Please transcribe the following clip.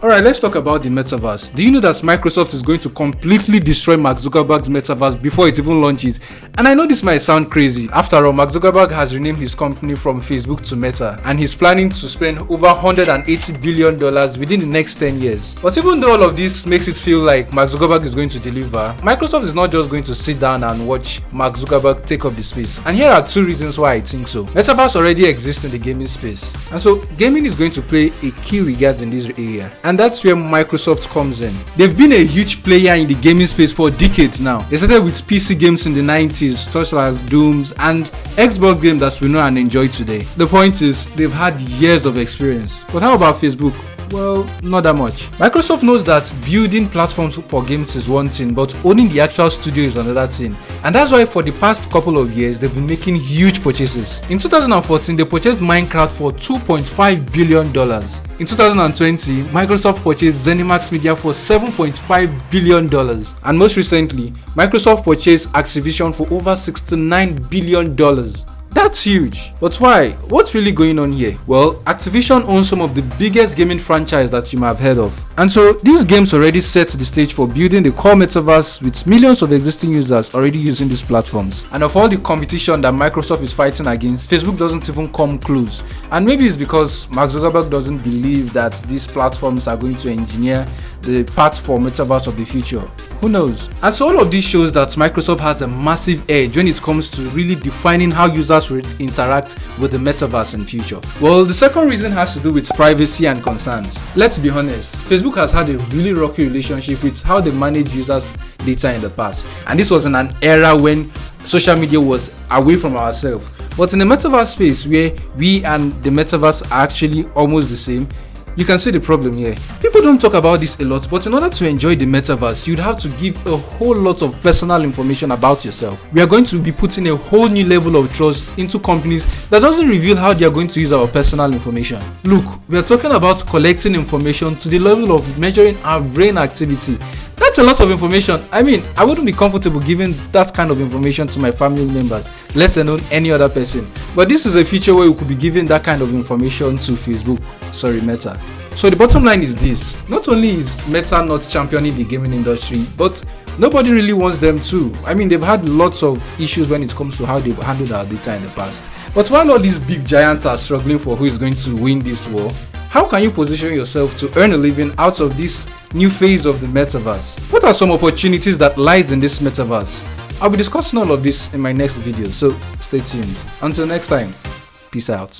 Alright, let's talk about the Metaverse. Do you know that Microsoft is going to completely destroy Mark Zuckerberg's Metaverse before it even launches? And I know this might sound crazy. After all, Mark Zuckerberg has renamed his company from Facebook to Meta, and he's planning to spend over $180 billion within the next 10 years. But even though all of this makes it feel like Mark Zuckerberg is going to deliver, Microsoft is not just going to sit down and watch Mark Zuckerberg take up the space. And here are two reasons why I think so. Metaverse already exists in the gaming space, and so gaming is going to play a key regard in this area. And that's where Microsoft comes in. They've been a huge player in the gaming space for decades now. They started with PC games in the 90s, such as Dooms, and Xbox games that we know and enjoy today. The point is, they've had years of experience. But how about Facebook? Well, not that much. Microsoft knows that building platforms for games is one thing, but owning the actual studio is another thing. And that's why for the past couple of years, they've been making huge purchases. In 2014, they purchased Minecraft for $2.5 billion. In 2020, Microsoft purchased ZeniMax Media for $7.5 billion. And most recently, Microsoft purchased Activision for over $69 billion. That's huge. But why? What's really going on here? Well, Activision owns some of the biggest gaming franchises that you might have heard of. And so these games already set the stage for building the core metaverse with millions of existing users already using these platforms. And of all the competition that Microsoft is fighting against, Facebook doesn't even come close. And maybe it's because Mark Zuckerberg doesn't believe that these platforms are going to engineer the path for metaverse of the future. Who knows? And so all of this shows that Microsoft has a massive edge when it comes to really defining how users will interact with the metaverse in future. Well, the second reason has to do with privacy and concerns. Let's be honest, Facebook has had a really rocky relationship with how they manage users' data in the past. And this was in an era when social media was away from ourselves. But in the metaverse space, where we and the metaverse are actually almost the same, you can see the problem here. People don't talk about this a lot, but in order to enjoy the metaverse, you'd have to give a whole lot of personal information about yourself. We are going to be putting a whole new level of trust into companies that doesn't reveal how they are going to use our personal information. Look, we are talking about collecting information to the level of measuring our brain activity. That's a lot of information. I mean, I wouldn't be comfortable giving that kind of information to my family members, let alone any other person. But this is a feature where we could be giving that kind of information to Meta. So the bottom line is this: not only is Meta not championing the gaming industry, but nobody really wants them to. I mean, they've had lots of issues when it comes to how they've handled our data in the past. But while all these big giants are struggling for who is going to win this war, how can you position yourself to earn a living out of this new phase of the metaverse? What are some opportunities that lies in this metaverse? I'll be discussing all of this in my next video, so stay tuned. Until next time, peace out.